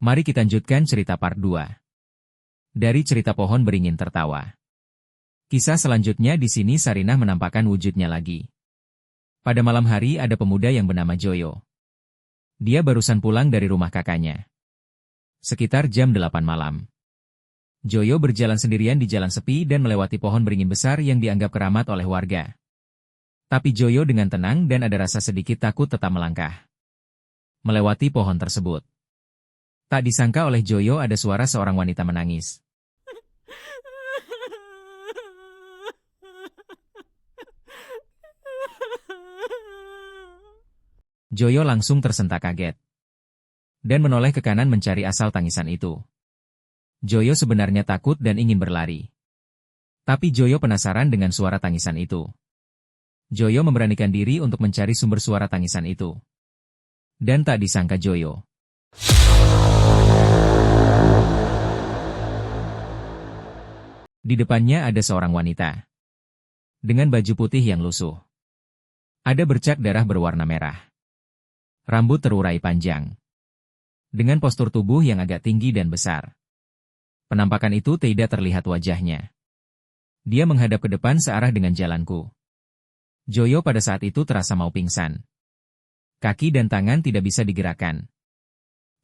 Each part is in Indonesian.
Mari kita lanjutkan cerita part 2. Dari cerita pohon beringin tertawa. Kisah selanjutnya di sini Sarinah menampakkan wujudnya lagi. Pada malam hari ada pemuda yang bernama Joyo. Dia barusan pulang dari rumah kakaknya. Sekitar jam 8 malam. Joyo berjalan sendirian di jalan sepi dan melewati pohon beringin besar yang dianggap keramat oleh warga. Tapi Joyo dengan tenang dan ada rasa sedikit takut tetap melangkah. Melewati pohon tersebut. Tak disangka oleh Joyo ada suara seorang wanita menangis. Joyo langsung tersentak kaget. Dan menoleh ke kanan mencari asal tangisan itu. Joyo sebenarnya takut dan ingin berlari. Tapi Joyo penasaran dengan suara tangisan itu. Joyo memberanikan diri untuk mencari sumber suara tangisan itu. Dan tak disangka Joyo. Di depannya ada seorang wanita. Dengan baju putih yang lusuh. Ada bercak darah berwarna merah. Rambut terurai panjang. Dengan postur tubuh yang agak tinggi dan besar. Penampakan itu tidak terlihat wajahnya. Dia menghadap ke depan searah dengan jalanku. Joyo pada saat itu terasa mau pingsan. Kaki dan tangan tidak bisa digerakkan.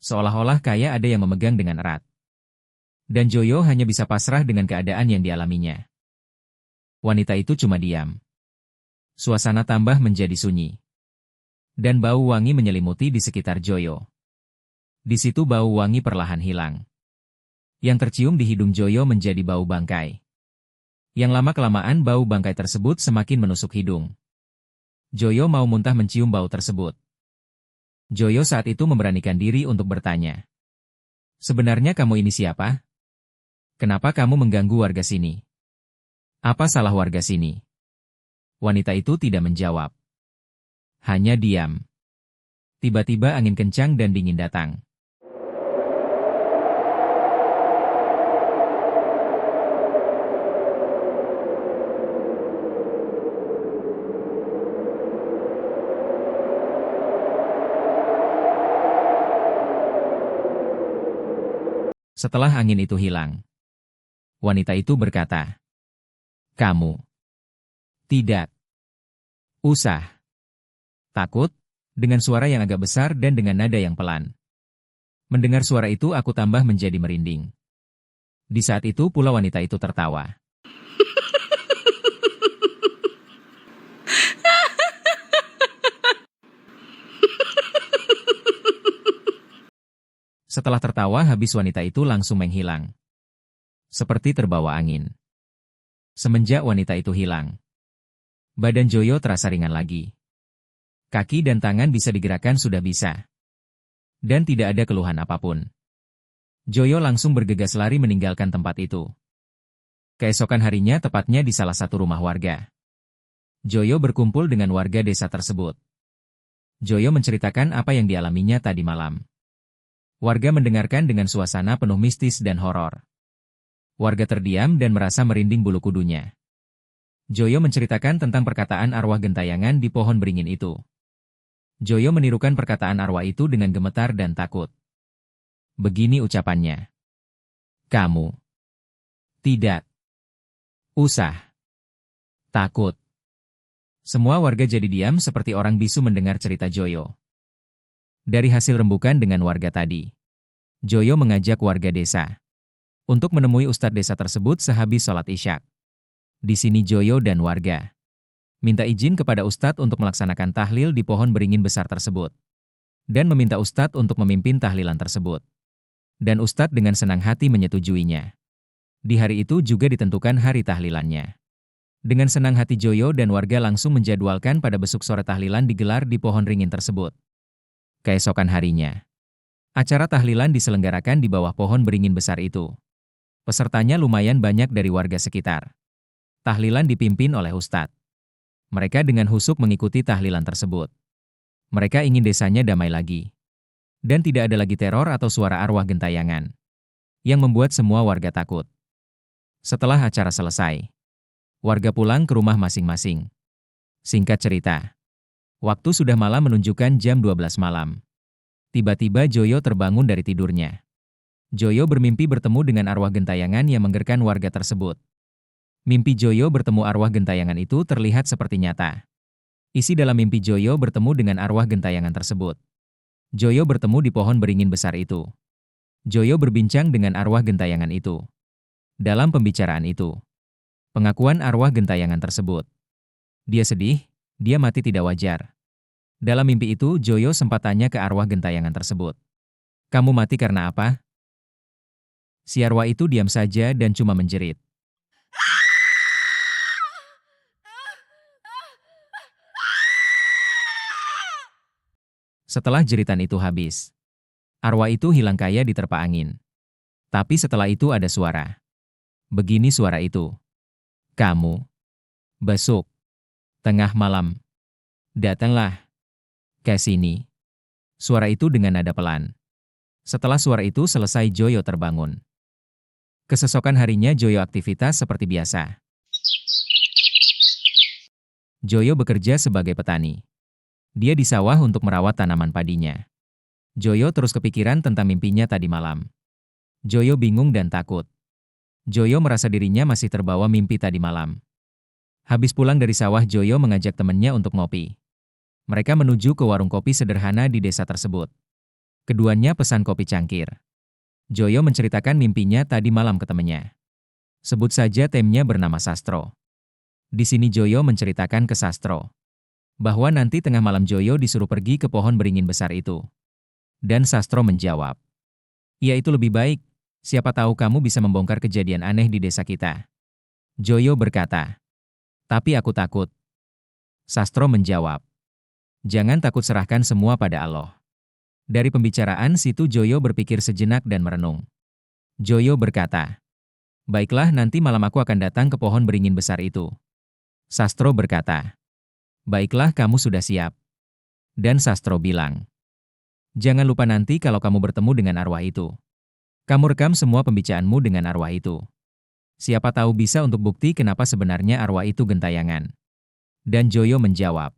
Seolah-olah kayak ada yang memegang dengan erat. Dan Joyo hanya bisa pasrah dengan keadaan yang dialaminya. Wanita itu cuma diam. Suasana tambah menjadi sunyi. Dan bau wangi menyelimuti di sekitar Joyo. Di situ bau wangi perlahan hilang. Yang tercium di hidung Joyo menjadi bau bangkai. Yang lama-kelamaan bau bangkai tersebut semakin menusuk hidung. Joyo mau muntah mencium bau tersebut. Joyo saat itu memberanikan diri untuk bertanya. Sebenarnya kamu ini siapa? Kenapa kamu mengganggu warga sini? Apa salah warga sini? Wanita itu tidak menjawab. Hanya diam. Tiba-tiba angin kencang dan dingin datang. Setelah angin itu hilang, wanita itu berkata, "Kamu tidak usah takut," dengan suara yang agak besar dan dengan nada yang pelan. Mendengar suara itu aku tambah menjadi merinding. Di saat itu pula wanita itu tertawa. Setelah tertawa habis wanita itu langsung menghilang. Seperti terbawa angin. Semenjak wanita itu hilang, badan Joyo terasa ringan lagi. Kaki dan tangan bisa digerakkan sudah bisa. Dan tidak ada keluhan apapun. Joyo langsung bergegas lari meninggalkan tempat itu. Keesokan harinya tepatnya di salah satu rumah warga. Joyo berkumpul dengan warga desa tersebut. Joyo menceritakan apa yang dialaminya tadi malam. Warga mendengarkan dengan suasana penuh mistis dan horor. Warga terdiam dan merasa merinding bulu kudunya. Joyo menceritakan tentang perkataan arwah gentayangan di pohon beringin itu. Joyo menirukan perkataan arwah itu dengan gemetar dan takut. Begini ucapannya. Kamu tidak usah takut. Semua warga jadi diam seperti orang bisu mendengar cerita Joyo. Dari hasil rembukan dengan warga tadi, Joyo mengajak warga desa untuk menemui ustadz desa tersebut sehabis sholat isyak. Di sini Joyo dan warga minta izin kepada ustadz untuk melaksanakan tahlil di pohon beringin besar tersebut. Dan meminta ustadz untuk memimpin tahlilan tersebut. Dan ustadz dengan senang hati menyetujuinya. Di hari itu juga ditentukan hari tahlilannya. Dengan senang hati Joyo dan warga langsung menjadwalkan pada besok sore tahlilan digelar di pohon beringin tersebut. Keesokan harinya, acara tahlilan diselenggarakan di bawah pohon beringin besar itu. Pesertanya lumayan banyak dari warga sekitar. Tahlilan dipimpin oleh ustadz. Mereka dengan husuk mengikuti tahlilan tersebut. Mereka ingin desanya damai lagi. Dan tidak ada lagi teror atau suara arwah gentayangan. Yang membuat semua warga takut. Setelah acara selesai, warga pulang ke rumah masing-masing. Singkat cerita, waktu sudah malam menunjukkan jam 12 malam. Tiba-tiba Joyo terbangun dari tidurnya. Joyo bermimpi bertemu dengan arwah gentayangan yang menggerkan warga tersebut. Mimpi Joyo bertemu arwah gentayangan itu terlihat seperti nyata. Isi dalam mimpi Joyo bertemu dengan arwah gentayangan tersebut. Joyo bertemu di pohon beringin besar itu. Joyo berbincang dengan arwah gentayangan itu. Dalam pembicaraan itu, pengakuan arwah gentayangan tersebut. Dia sedih, dia mati tidak wajar. Dalam mimpi itu Joyo sempat tanya ke arwah gentayangan tersebut. Kamu mati karena apa? Si arwah itu diam saja dan cuma menjerit. Setelah jeritan itu habis, arwah itu hilang kaya diterpa angin. Tapi setelah itu ada suara. Begini suara itu. Kamu. Besok. Tengah malam. Datanglah. Ke sini. Suara itu dengan nada pelan. Setelah suara itu selesai Joyo terbangun. Keesokan harinya Joyo aktivitas seperti biasa. Joyo bekerja sebagai petani. Dia di sawah untuk merawat tanaman padinya. Joyo terus kepikiran tentang mimpinya tadi malam. Joyo bingung dan takut. Joyo merasa dirinya masih terbawa mimpi tadi malam. Habis pulang dari sawah Joyo mengajak temannya untuk ngopi. Mereka menuju ke warung kopi sederhana di desa tersebut. Keduanya pesan kopi cangkir. Joyo menceritakan mimpinya tadi malam ke temannya. Sebut saja temnya bernama Sastro. Di sini Joyo menceritakan ke Sastro bahwa nanti tengah malam Joyo disuruh pergi ke pohon beringin besar itu. Dan Sastro menjawab, "Ya itu lebih baik, siapa tahu kamu bisa membongkar kejadian aneh di desa kita." Joyo berkata, "Tapi aku takut." Sastro menjawab, "Jangan takut, serahkan semua pada Allah." Dari pembicaraan situ Joyo berpikir sejenak dan merenung. Joyo berkata, "Baiklah, nanti malam aku akan datang ke pohon beringin besar itu." Sastro berkata, "Baiklah, kamu sudah siap." Dan Sastro bilang, "Jangan lupa nanti kalau kamu bertemu dengan arwah itu, kamu rekam semua pembicaraanmu dengan arwah itu. Siapa tahu bisa untuk bukti kenapa sebenarnya arwah itu gentayangan." Dan Joyo menjawab,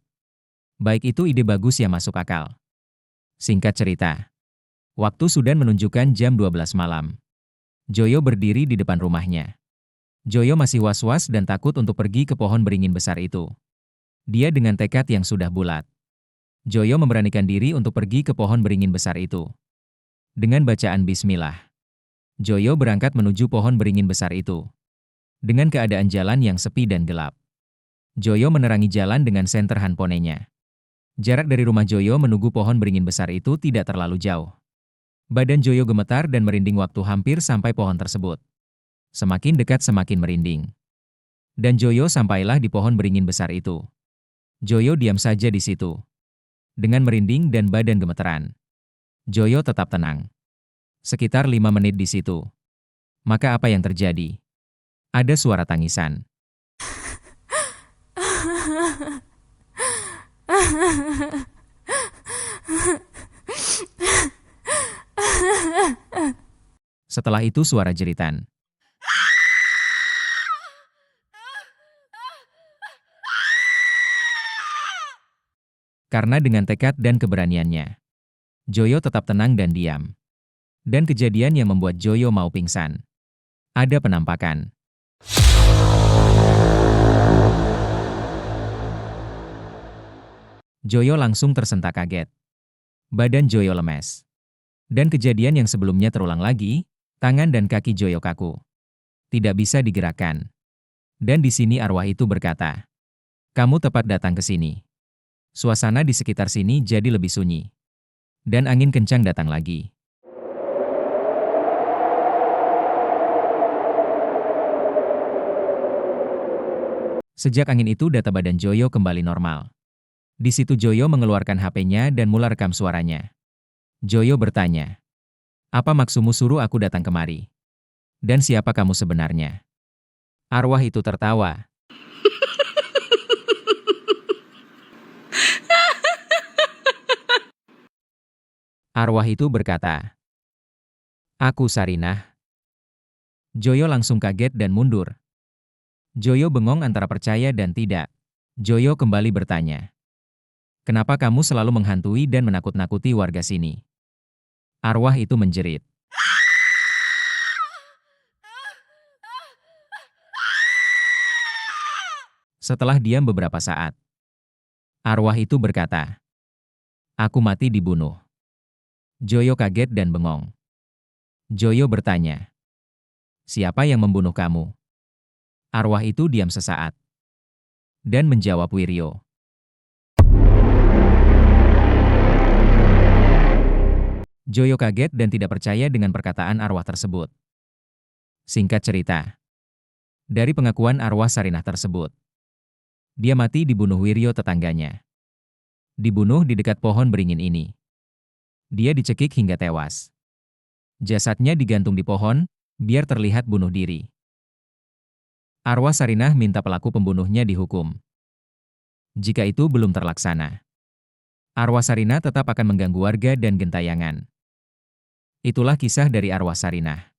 "Baik, itu ide bagus yang masuk akal." Singkat cerita, waktu sudah menunjukkan jam 12 malam. Joyo berdiri di depan rumahnya. Joyo masih was-was dan takut untuk pergi ke pohon beringin besar itu. Dia dengan tekad yang sudah bulat. Joyo memberanikan diri untuk pergi ke pohon beringin besar itu. Dengan bacaan bismillah, Joyo berangkat menuju pohon beringin besar itu. Dengan keadaan jalan yang sepi dan gelap, Joyo menerangi jalan dengan senter handphonenya. Jarak dari rumah Joyo menuju pohon beringin besar itu tidak terlalu jauh. Badan Joyo gemetar dan merinding waktu hampir sampai pohon tersebut. Semakin dekat semakin merinding. Dan Joyo sampailah di pohon beringin besar itu. Joyo diam saja di situ. Dengan merinding dan badan gemeteran, Joyo tetap tenang. Sekitar 5 menit di situ. Maka apa yang terjadi? Ada suara tangisan. Setelah itu suara jeritan. Karena dengan tekad dan keberaniannya, Joyo tetap tenang dan diam. Dan kejadian yang membuat Joyo mau pingsan. Ada penampakan. Joyo langsung tersentak kaget. Badan Joyo lemes. Dan kejadian yang sebelumnya terulang lagi, tangan dan kaki Joyo kaku. Tidak bisa digerakkan. Dan di sini arwah itu berkata, "Kamu tepat datang ke sini." Suasana di sekitar sini jadi lebih sunyi. Dan angin kencang datang lagi. Sejak angin itu data badan Joyo kembali normal. Di situ Joyo mengeluarkan HP-nya dan mulai rekam suaranya. Joyo bertanya, "Apa maksudmu suruh aku datang kemari? Dan siapa kamu sebenarnya?" Arwah itu tertawa. Arwah itu berkata, "Aku Sarinah." Joyo langsung kaget dan mundur. Joyo bengong antara percaya dan tidak. Joyo kembali bertanya, "Kenapa kamu selalu menghantui dan menakut-nakuti warga sini?" Arwah itu menjerit. Setelah diam beberapa saat, arwah itu berkata, "Aku mati dibunuh." Joyo kaget dan bengong. Joyo bertanya, "Siapa yang membunuh kamu?" Arwah itu diam sesaat dan menjawab, "Wiryo." Joyo kaget dan tidak percaya dengan perkataan arwah tersebut. Singkat cerita, dari pengakuan arwah Sarinah tersebut, dia mati dibunuh Wiryo tetangganya. Dibunuh di dekat pohon beringin ini. Dia dicekik hingga tewas. Jasadnya digantung di pohon, biar terlihat bunuh diri. Arwah Sarinah minta pelaku pembunuhnya dihukum. Jika itu belum terlaksana, arwah Sarinah tetap akan mengganggu warga dan gentayangan. Itulah kisah dari arwah Sarinah.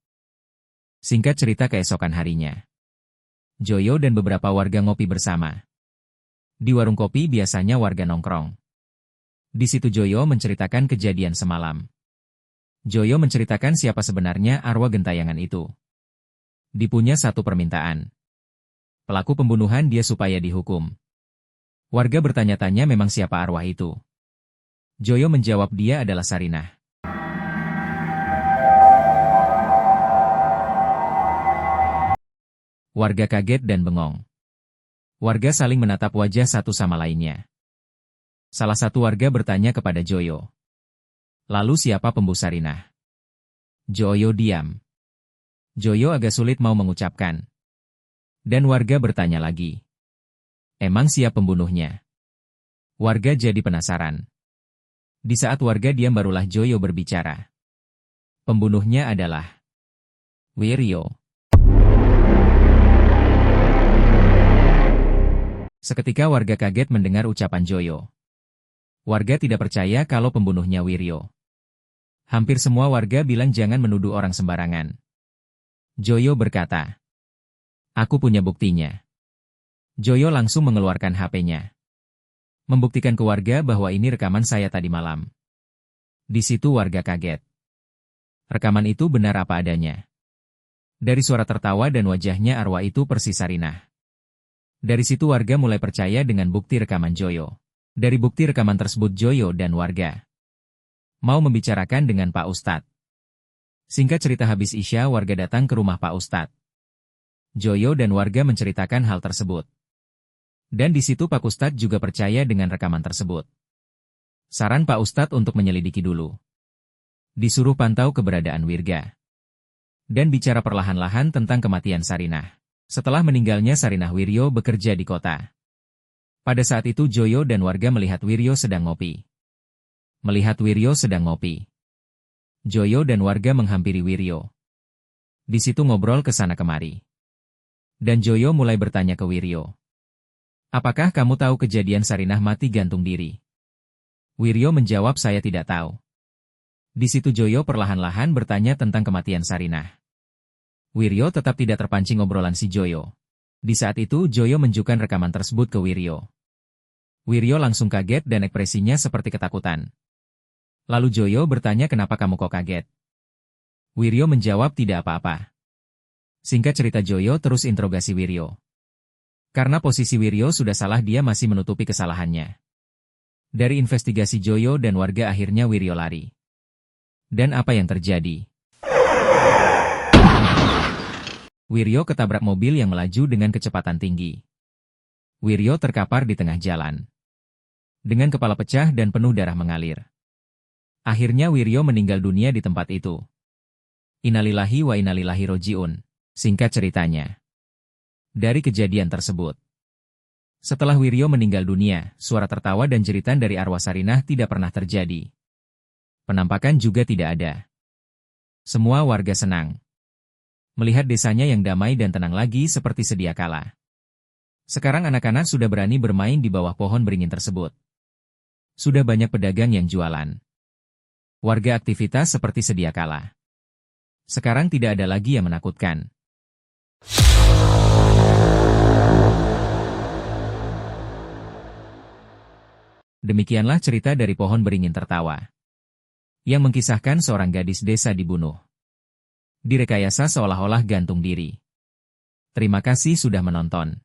Singkat cerita, keesokan harinya, Joyo dan beberapa warga ngopi bersama. Di warung kopi biasanya warga nongkrong. Di situ Joyo menceritakan kejadian semalam. Joyo menceritakan siapa sebenarnya arwah gentayangan itu. Dipunya satu permintaan. Pelaku pembunuhan dia supaya dihukum. Warga bertanya-tanya memang siapa arwah itu. Joyo menjawab dia adalah Sarinah. Warga kaget dan bengong. Warga saling menatap wajah satu sama lainnya. Salah satu warga bertanya kepada Joyo, "Lalu siapa pembunuh Sarinah?" Joyo diam. Joyo agak sulit mau mengucapkan. Dan warga bertanya lagi, "Emang siapa pembunuhnya?" Warga jadi penasaran. Di saat warga diam barulah Joyo berbicara. Pembunuhnya adalah Wiryo. Seketika warga kaget mendengar ucapan Joyo. Warga tidak percaya kalau pembunuhnya Wiryo. Hampir semua warga bilang jangan menuduh orang sembarangan. Joyo berkata, "Aku punya buktinya." Joyo langsung mengeluarkan HP-nya. Membuktikan ke warga bahwa ini rekaman saya tadi malam. Di situ warga kaget. Rekaman itu benar apa adanya. Dari suara tertawa dan wajahnya arwah itu persis Sarinah. Dari situ warga mulai percaya dengan bukti rekaman Joyo. Dari bukti rekaman tersebut Joyo dan warga mau membicarakan dengan Pak Ustadz. Singkat cerita, habis Isya warga datang ke rumah Pak Ustadz. Joyo dan warga menceritakan hal tersebut. Dan di situ Pak Ustadz juga percaya dengan rekaman tersebut. Saran Pak Ustadz untuk menyelidiki dulu. Disuruh pantau keberadaan Wirga. Dan bicara perlahan-lahan tentang kematian Sarinah. Setelah meninggalnya Sarinah, Wiryo bekerja di kota. Pada saat itu Joyo dan warga melihat Wiryo sedang ngopi. Joyo dan warga menghampiri Wiryo. Di situ ngobrol ke sana kemari. Dan Joyo mulai bertanya ke Wiryo, "Apakah kamu tahu kejadian Sarinah mati gantung diri?" Wiryo menjawab, "Saya tidak tahu." Di situ Joyo perlahan-lahan bertanya tentang kematian Sarinah. Wiryo tetap tidak terpancing obrolan si Joyo. Di saat itu Joyo menunjukkan rekaman tersebut ke Wiryo. Wiryo langsung kaget dan ekspresinya seperti ketakutan. Lalu Joyo bertanya, "Kenapa kamu kok kaget?" Wiryo menjawab, "Tidak apa-apa." Singkat cerita, Joyo terus interogasi Wiryo. Karena posisi Wiryo sudah salah, dia masih menutupi kesalahannya. Dari investigasi Joyo dan warga akhirnya Wiryo lari. Dan apa yang terjadi? Wiryo ketabrak mobil yang melaju dengan kecepatan tinggi. Wiryo terkapar di tengah jalan. Dengan kepala pecah dan penuh darah mengalir. Akhirnya Wiryo meninggal dunia di tempat itu. Innalillahi wa innalillahi roji'un. Singkat ceritanya. Dari kejadian tersebut, setelah Wiryo meninggal dunia, suara tertawa dan jeritan dari arwah Sarinah tidak pernah terjadi. Penampakan juga tidak ada. Semua warga senang melihat desanya yang damai dan tenang lagi seperti sedia kala. Sekarang anak-anak sudah berani bermain di bawah pohon beringin tersebut. Sudah banyak pedagang yang jualan. Warga aktivitas seperti sedia kala. Sekarang tidak ada lagi yang menakutkan. Demikianlah cerita dari pohon beringin tertawa, yang mengkisahkan seorang gadis desa dibunuh. Direkayasa seolah-olah gantung diri. Terima kasih sudah menonton.